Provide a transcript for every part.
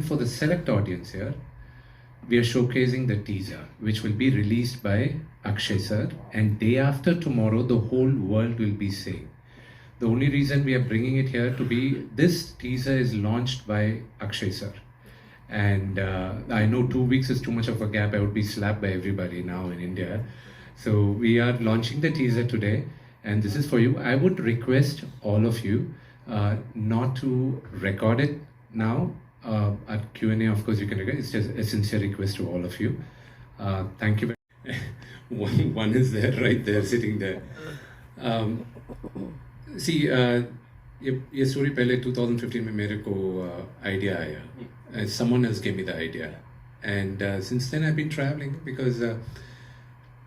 for the select audience here, we are showcasing the teaser, which will be released by Akshay sir, and day after tomorrow, the whole world will be seeing. The only reason we are bringing it here to be this teaser is launched by Akshay sir. And I know 2 weeks is too much of a gap. I would be slapped by everybody now in India. So we are launching the teaser today, and this is for you. I would request all of you not to record it now. At Q&A, of course, you can record. It's just a sincere request to all of you. Thank you. One is there, right there, sitting there. See, ये story पहले 2015 में मेरे को idea आया. Someone else gave me the idea, and since then I've been traveling because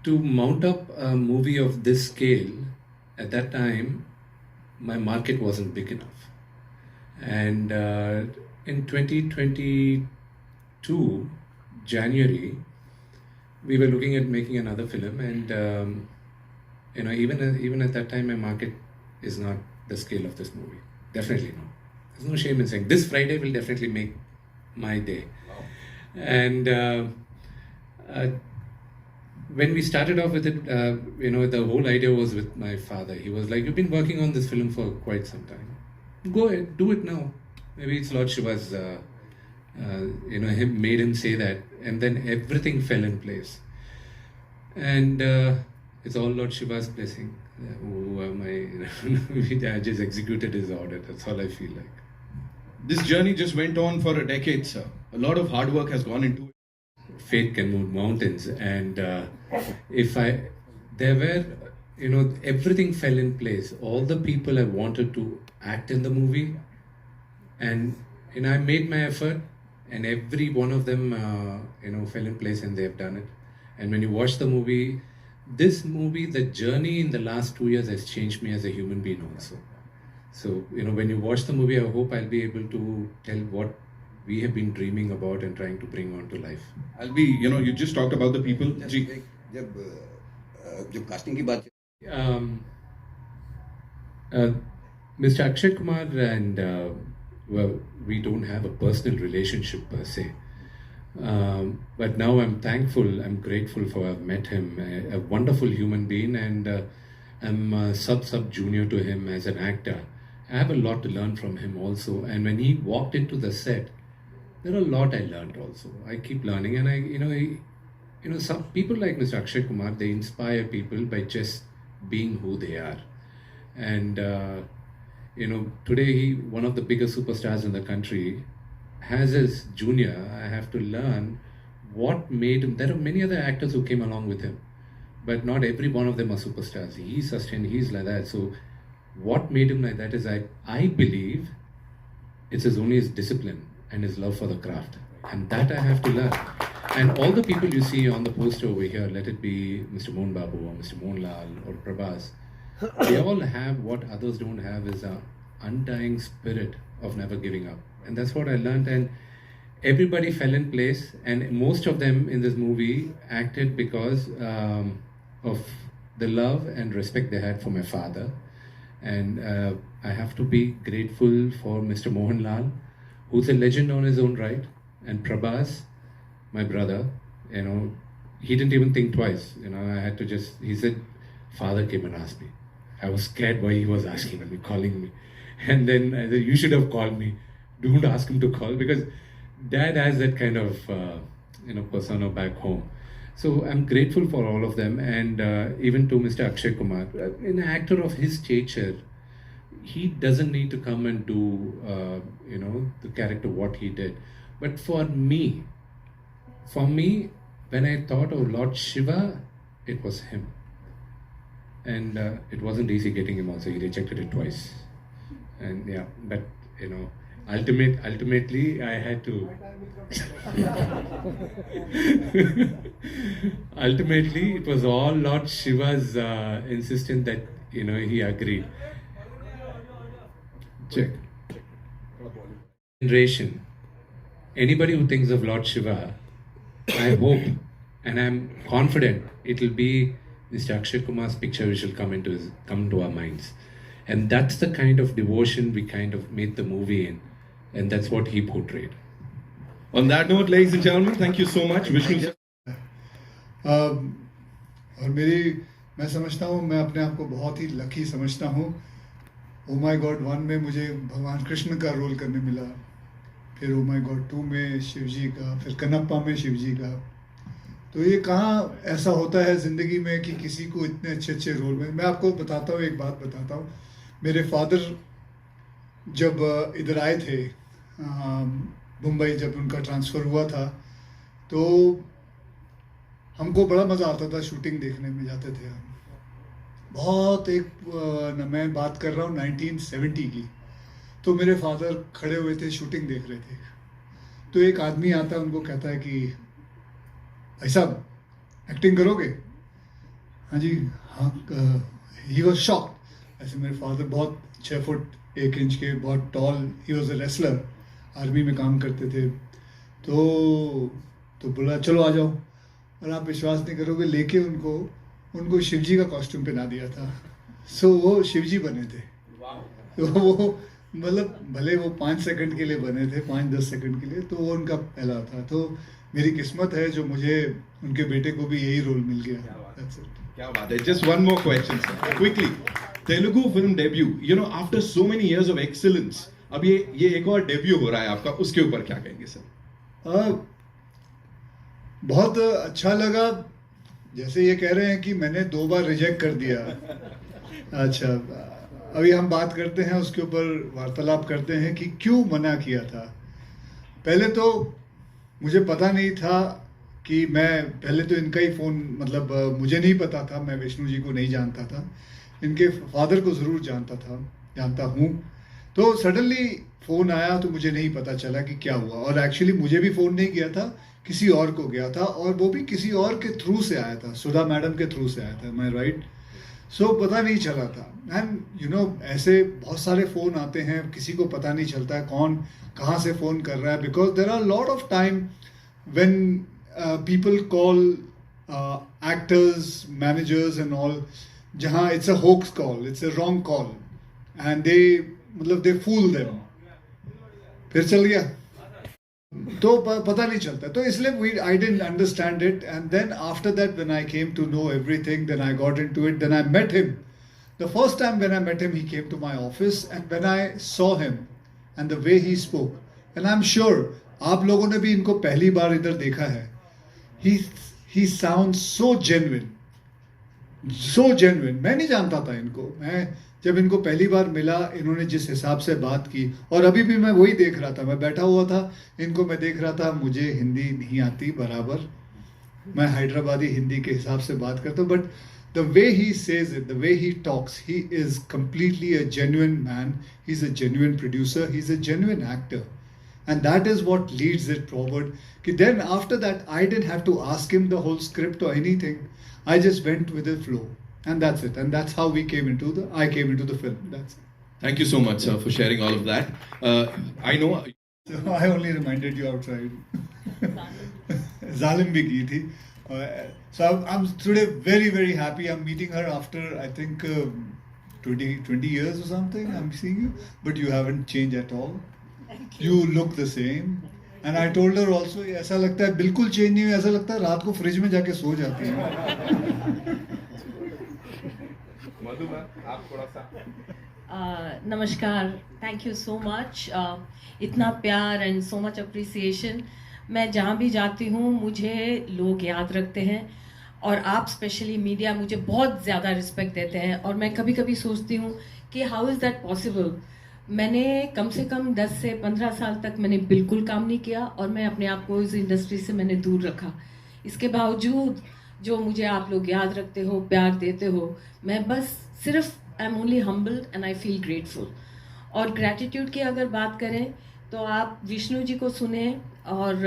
to mount up a movie of this scale at that time, my market wasn't big enough, and in 2022 January, we were looking at making another film, and even at that time, my market is not the scale of this movie. Definitely not. There's no shame in saying this Friday will definitely make my day. Wow. And when we started off with it, the whole idea was with my father. He was like, "You've been working on this film for quite some time. Go ahead, do it now." Maybe it's Lord Shiva's, made him say that, and then everything fell in place. And it's all Lord Shiva's blessing. Who am I? I just executed his order. That's all I feel like. This journey just went on for a decade, sir. A lot of hard work has gone into it. Faith can move mountains, and everything fell in place. All the people I wanted to act in the movie, and I made my effort, and every one of them, fell in place, and they've done it. And when you watch the movie, the journey in the last 2 years has changed me as a human being also. So, when you watch the movie, I hope I'll be able to tell what we have been dreaming about and trying to bring on to life. You just talked about the people. जब casting की बात Mr. Akshay Kumar and we don't have a personal relationship per se. But now I'm thankful, I'm grateful for I've met him, a wonderful human being, and I'm sub junior to him as an actor. I have a lot to learn from him also, and when he walked into the set, there are a lot I learned also. I keep learning, and some people like Mr. Akshay Kumar, they inspire people by just being who they are. And today one of the biggest superstars in the country has his junior. I have to learn what made him. There are many other actors who came along with him, but not every one of them are superstars. He's sustained, he's like that. So what made him like that is I believe it's only his discipline and his love for the craft, and that I have to learn. And all the people you see on the poster over here, let it be Mr. Mohan Babu or Mr. Mohan Lal or Prabhas, they all have what others don't have, is an undying spirit of never giving up. And that's what I learned, and everybody fell in place, and most of them in this movie acted because of the love and respect they had for my father. And I have to be grateful for Mr. Mohan Lal, who's a legend on his own right, and Prabhas, my brother. He didn't even think twice. I had to he said, "Father came and asked me." I was scared why he was asking me, calling me. And then I said, "You should have called me. Don't ask him to call," because Dad has that kind of persona back home. So I'm grateful for all of them, and even to Mr. Akshay Kumar, an actor of his stature, he doesn't need to come and do the character what he did. But for me, when I thought of Lord Shiva, it was him, and it wasn't easy getting him also. He rejected it twice, and yeah, but ultimately I had to ultimately it was all Lord Shiva's insistence that he agreed. Check. Generation, anybody who thinks of Lord Shiva, I hope and I'm confident it will be Mr. Akshay Kumar's picture which will come to our minds. And that's the kind of devotion we kind of made the movie in, and that's what he portrayed. On that note, ladies and gentlemen, thank you so much, Vishnu sir. और मैं समझता हूँ, मैं अपने आप को बहुत ही lucky समझता हूँ। ओ माय गॉड 1 में मुझे भगवान कृष्ण का रोल करने मिला, फिर ओ माय गॉड 2 में शिव जी का, फिर कनप्पा में शिव जी का। तो ये कहाँ ऐसा होता है ज़िंदगी में कि किसी को इतने अच्छे अच्छे रोल में। मैं आपको बताता हूँ, एक बात बताता हूँ। मेरे फादर जब इधर आए थे मुंबई, जब उनका ट्रांसफ़र हुआ था, तो हमको बड़ा मज़ा आता था, शूटिंग देखने में जाते थे हम। बहुत मैं बात कर रहा हूँ 1970 की। तो मेरे फादर खड़े हुए थे, शूटिंग देख रहे थे। तो एक आदमी आता है, उनको कहता है कि भाई साहब एक्टिंग करोगे? हाँ जी, हाँ। He was shocked. ऐसे मेरे फादर बहुत 6 फुट 1 इंच के, बहुत tall. He was a wrestler, army में काम करते थे। तो बोला चलो आ जाओ। और आप विश्वास नहीं करोगे, लेके उनको शिवजी का कॉस्ट्यूम पहना दिया था। सो वो शिवजी बने थे। तो वो मतलब भले वो 5 सेकंड के लिए बने थे, 5-10 सेकंड के लिए, तो वो उनका पहला था। तो मेरी किस्मत है जो मुझे उनके बेटे को भी यही रोल मिल गया। That's it. क्या बात है। Just one more question, sir. Quickly, Telugu film debut. You know, after so many years of excellence, अब ये एक और डेब्यू हो रहा है आपका, उसके ऊपर क्या कहेंगे सर? बहुत अच्छा लगा। जैसे ये कह रहे हैं कि मैंने 2 बार रिजेक्ट कर दिया। अच्छा, अभी हम बात करते हैं, उसके ऊपर वार्तालाप करते हैं कि क्यों मना किया था। पहले तो मुझे पता नहीं था कि पहले तो इनका ही फ़ोन, मतलब मुझे नहीं पता था, मैं विष्णु जी को नहीं जानता था। इनके फादर को ज़रूर जानता हूँ। तो सडनली फ़ोन आया तो मुझे नहीं पता चला कि क्या हुआ। और एक्चुअली मुझे भी फ़ोन नहीं किया था, किसी और को गया था, और वो भी किसी और के थ्रू से आया था, सुधा मैडम के थ्रू से आया था। मैं राइट? सो पता नहीं चला था। एंड यू नो, ऐसे बहुत सारे फ़ोन आते हैं, किसी को पता नहीं चलता है कौन कहाँ से फ़ोन कर रहा है। Because there are lot of time when people call actors, managers and all, जहाँ it's a hoax call, it's a wrong call, and they fool them, फिर चल गया। तो पता नहीं चलता। तो इसलिए I didn't understand it. And then after that when I came to know everything, then I got into it, then I met him. The first time when I met him, he came to my office, and when I saw him and the way he spoke, and I am sure आप लोगों ने भी इनको पहली बार इधर देखा है। He sounds so genuine, so genuine. मैं नहीं जानता था इनको। मैं जब इनको पहली बार मिला, इन्होंने जिस हिसाब से बात की, और अभी भी मैं वही देख रहा था, मैं बैठा हुआ था, इनको मैं देख रहा था। मुझे हिंदी नहीं आती बराबर, मैं हैदराबादी हिंदी के हिसाब से बात करता हूँ, but the way he says it, the way he talks, he is completely a genuine man, he is a genuine producer, he is a genuine actor. And that is what leads it forward. Then after that, I didn't have to ask him the whole script or anything. I just went with the flow, and that's it. And that's how I came into the film. That's it. Thank you so much, sir, for sharing all of that. I know. So I only reminded you outside. Zalim bhi ki thi. So I'm today very, very happy. I'm meeting her after, I think, 20 years or something. I'm seeing you, but you haven't changed at all. You look the same. And I told her also, ऐसा लगता है बिल्कुल change नहीं हुई, ऐसा लगता है रात को फ्रिज में जाके सो जाती है। मधु मैम, आप थोड़ा सा। नमस्कार, थैंक यू सो मच। इतना प्यार एंड सो मच अप्रिसिएशन। मैं जहाँ भी जाती हूँ मुझे लोग याद रखते हैं, और आप स्पेशली मीडिया मुझे बहुत ज़्यादा रिस्पेक्ट देते हैं। और मैं कभी कभी सोचती हूँ कि हाउ इज़ दैट पॉसिबल। मैंने कम से कम 10 से 15 साल तक मैंने बिल्कुल काम नहीं किया, और मैं अपने आप को इस इंडस्ट्री से मैंने दूर रखा। इसके बावजूद जो मुझे आप लोग याद रखते हो, प्यार देते हो, मैं बस सिर्फ I am only humbled and I feel grateful. और ग्रैटिट्यूड की अगर बात करें तो आप विष्णु जी को सुने, और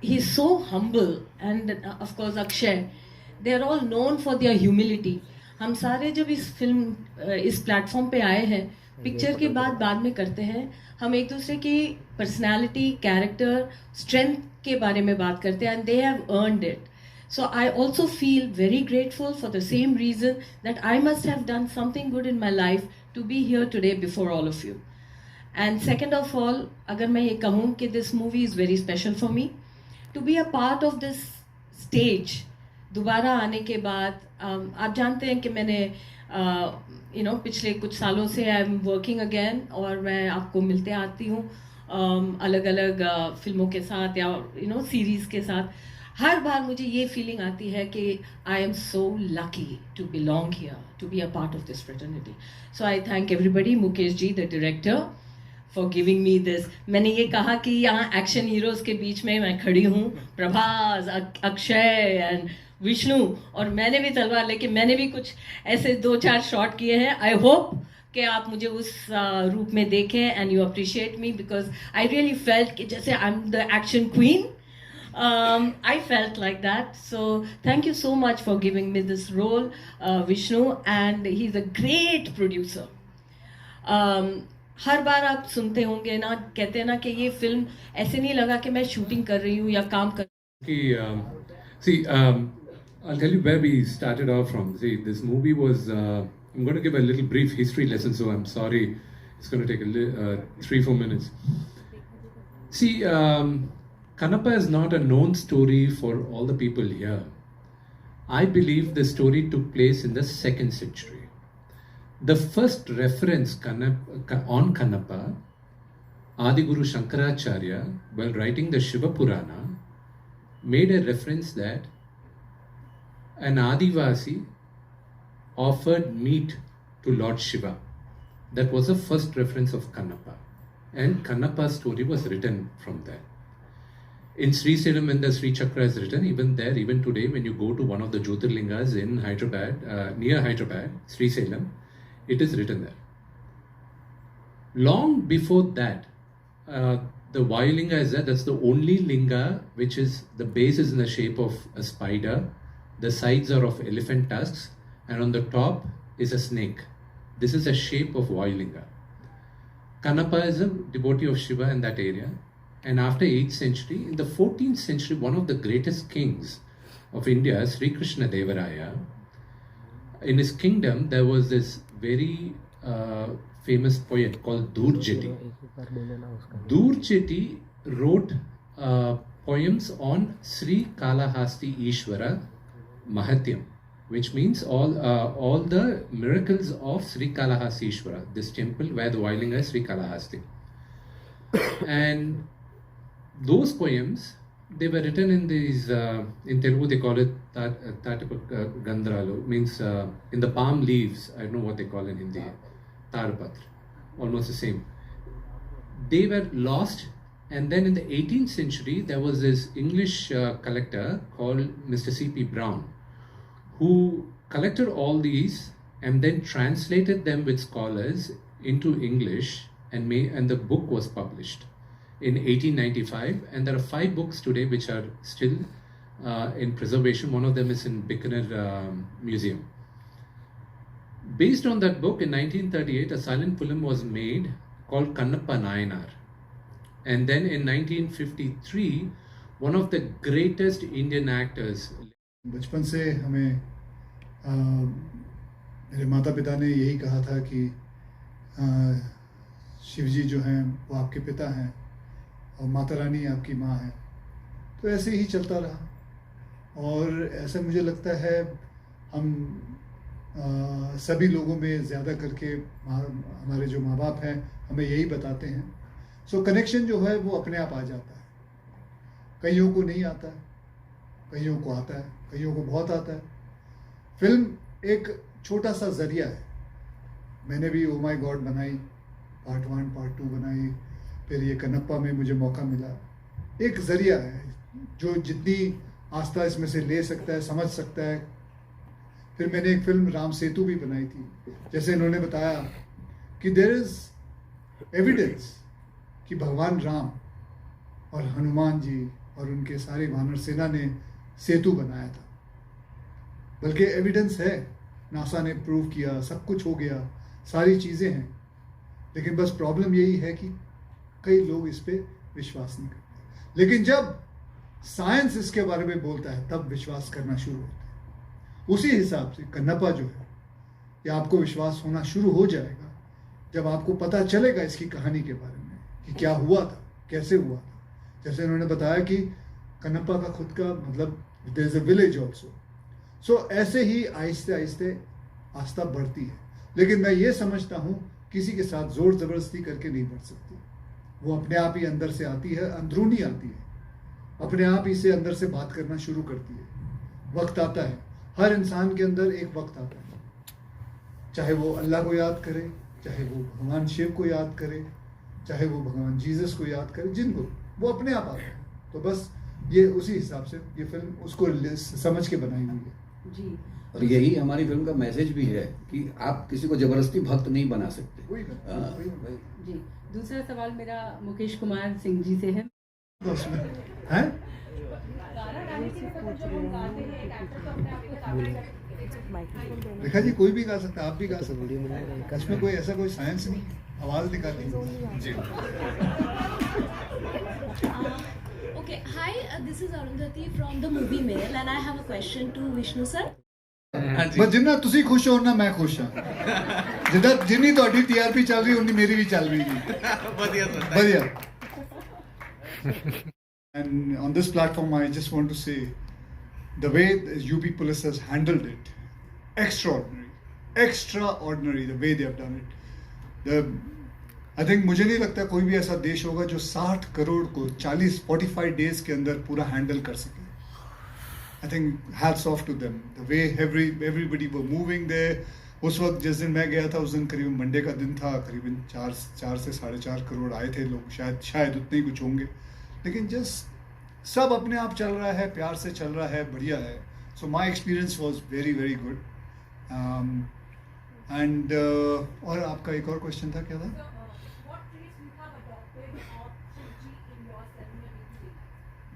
he is so humble, and of course Akshay, they are all known for their humility. हम सारे जब इस प्लेटफॉर्म पे आए हैं, पिक्चर की बात बाद में करते हैं, हम एक दूसरे की पर्सनालिटी, कैरेक्टर, स्ट्रेंथ के बारे में बात करते हैं, and they have earned it. So I also feel very grateful for the same reason that I must have done something good in my life to be here today before all of you. And second of all, अगर मैं ये कहूँ कि this movie is very special for me to be a part of this stage दोबारा आने के बाद। आप जानते हैं कि मैंने पिछले कुछ सालों से आई एम वर्किंग अगेन, और मैं आपको मिलते आती हूँ अलग अलग फिल्मों के साथ या सीरीज़ के साथ। हर बार मुझे ये फीलिंग आती है कि I am so lucky to belong here, to be a part of this fraternity. So I thank everybody, Mukesh ji the director, for giving me this. मैंने ये कहा कि यहाँ एक्शन हीरोज़ के बीच में मैं खड़ी हूँ, प्रभास, अक्षय एंड विष्णु, और मैंने भी तलवार लेके मैंने भी कुछ ऐसे 2-4 शॉट किए हैं। आई होप कि आप मुझे उस रूप में देखें and you appreciate me, because I really felt कि जैसे I am the action queen. I felt like that. So thank you so much for giving me this role, Vishnu, and he's a great producer. हर बार आप सुनते होंगे ना, कहते हैं ना कि ये फिल्म ऐसे नहीं लगा कि मैं शूटिंग कर रही हूँ या काम कर See, I'll tell you where we started off from. See, this movie was, I'm going to give a little brief history lesson, so I'm sorry, it's going to take 3-4 minutes. See, Kannappa is not a known story for all the people here. I believe the story took place in the 2nd century. The first reference on Kannappa, Adiguru Shankaracharya, while writing the Shiva Purana, made a reference that an Adivasi offered meat to Lord Shiva. That was the first reference of Kannappa. And Kannappa's story was written from there. In Sri Salem, when the Sri Chakra is written, even there, even today, when you go to one of the Jyotirlingas in Hyderabad, near Hyderabad, Sri Salem, it is written there. Long before that, the Vayulinga is there. That's the only linga which is, the base is in the shape of a spider, the sides are of elephant tusks, and on the top is a snake. This is a shape of Vayulinga. Kannappa is a devotee of Shiva in that area. And after 8th century, in the 14th century, one of the greatest kings of India, Sri Krishna Devaraya, in his kingdom, there was this very famous poet called Durjeti. Durjeti wrote poems on Sri Kalahasti Ishvara Mahatyam, which means all the miracles of Sri Kalahasti Ishvara, this temple where the Vayulinga is Sri Kalahasti. And those poems, they were written in these, in Telugu they call it Gandralu, means in the palm leaves. I don't know what they call in Hindi. Tarapatra, almost the same. They were lost, and then in the 18th century, there was this English collector called Mr. C.P. Brown, who collected all these and then translated them with scholars into English, and the book was published in 1895, and there are 5 books today which are still in preservation. One of them is in Bikaner Museum. Based on that book, in 1938, a silent film was made called Kannappa Nayanar. And then in 1953, one of the greatest Indian actors. बचपन से हमें मेरे माता पिता ने यही कहा था कि शिव जी जो हैं वो आपके पिता हैं और माता रानी आपकी माँ है। तो ऐसे ही चलता रहा, और ऐसा मुझे लगता है हम सभी लोगों में ज़्यादा करके हमारे जो माँ बाप हैं हमें यही बताते हैं। सो कनेक्शन जो है वो अपने आप आ जाता है। कईयों को नहीं आता है, कईयों को आता है, कईयों को बहुत आता है। फिल्म एक छोटा सा ज़रिया है। मैंने भी ओ माय गॉड बनाई, पार्ट 1 पार्ट 2 बनाई, फिर ये कन्नप्पा में मुझे मौका मिला। एक ज़रिया है जो जितनी आस्था इसमें से ले सकता है, समझ सकता है। फिर मैंने एक फिल्म राम सेतु भी बनाई थी। जैसे इन्होंने बताया कि देयर इज़ एविडेंस कि भगवान राम और हनुमान जी और उनके सारे वानर सेना ने सेतु बनाया था। बल्कि एविडेंस है, नासा ने प्रूव किया, सब कुछ हो गया, सारी चीज़ें हैं। लेकिन बस प्रॉब्लम यही है कि कई लोग इस पे विश्वास नहीं करते। लेकिन जब साइंस इसके बारे में बोलता है तब विश्वास करना शुरू होता है। उसी हिसाब से कन्नप्पा जो है, ये आपको विश्वास होना शुरू हो जाएगा जब आपको पता चलेगा इसकी कहानी के बारे में कि क्या हुआ था, कैसे हुआ था। जैसे उन्होंने बताया कि कन्नप्पा का खुद का मतलब there is a village also. So ऐसे ही आहिस्ते आहिस्ते आस्था बढ़ती है, लेकिन मैं ये समझता हूँ किसी के साथ जोर ज़बरदस्ती करके नहीं बढ़ सकती। वो अपने आप ही अंदर से आती है, अंदरूनी आती है, अपने आप ही से अंदर से बात करना शुरू करती है। वक्त आता है, हर इंसान के अंदर एक वक्त आता है, चाहे वो अल्लाह को याद करे, चाहे वो भगवान शिव को याद करे, चाहे वो भगवान जीसस को याद करे, जिनको वो अपने आप आता है। तो बस ये उसी हिसाब से ये फिल्म उसको समझ के बनाई हुई है जी। और यही हमारी फिल्म का मैसेज भी है कि आप किसी को जबरदस्ती भक्त नहीं बना सकते। वही बात, हाँ, वही बात। जी, दूसरा सवाल मेरा मुकेश कुमार सिंह जी से है। तो उसमें हैं रेखा जी कोई भी गा सकता है, आप भी गा सकते हैं, इसमें कोई ऐसा कोई साइंस नहीं, आवाज निकालनी जी। Okay, hi, this is Arundhati from the Movie Mail and I have a question to Vishnu sir. बस जिन्ना तुसी खुश हो ना मैं खुश हाँ, जिन्ना जिन्नी ਤੁਹਾਡੀ TRP ਚੱਲ ਰਹੀ ਉਨੀ ਮੇਰੀ ਵੀ ਚੱਲ ਰਹੀ ਜੀ। ਵਧੀਆ ਸਰ, ਵਧੀਆ। And on this platform I just want to say the way the UP police has handled it, extraordinary the way they have done it. I think मुझे नहीं लगता कोई भी ऐसा देश होगा जो 60 करोड़ को 45 डेज के अंदर पूरा हैंडल कर सके। I think hats off to them. The way everybody were moving there. उस वक्त जिस दिन मैं गया था उस दिन करीबन मंडे का दिन था, करीबन 4 से 4.5 करोड़ आए थे लोग, शायद उतने ही कुछ होंगे, लेकिन जस्ट सब अपने आप चल रहा है, प्यार से चल रहा है, बढ़िया है। So my experience was very very good. And और आपका एक और क्वेश्चन था, क्या था?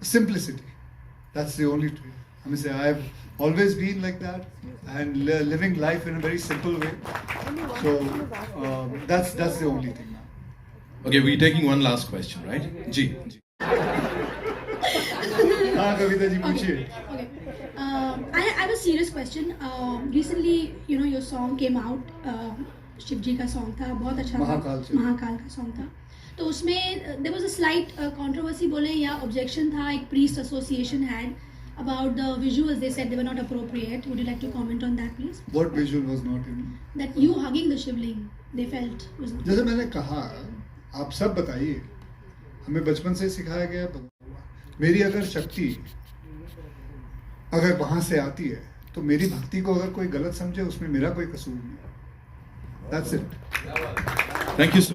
Simplicity. That's the only trait. I mean, I've always been like that and living life in a very simple way. So that's the only thing now. Okay, we're taking one last question, right? जी। हाँ कविता जी पूछिए। Okay. I have a serious question. Recently, your song came out. Shiv जी का song था, बहुत अच्छा महाकाल था, महाकाल का song था। तो उसमें there was a slight controversy बोले या objection था, एक priest association had about the visuals. They said they were not appropriate. Would you like to comment on that, please? What visual was not in? That you hugging the shivling, they felt was not. जैसे मैंने कहा, आप सब बताइए, हमें बचपन से सिखाया गया, मेरी अगर शक्ति अगर वहां से आती है तो मेरी भक्ति को अगर कोई गलत समझे उसमें मेरा कोई कसूर नहीं। That's it. Thank you so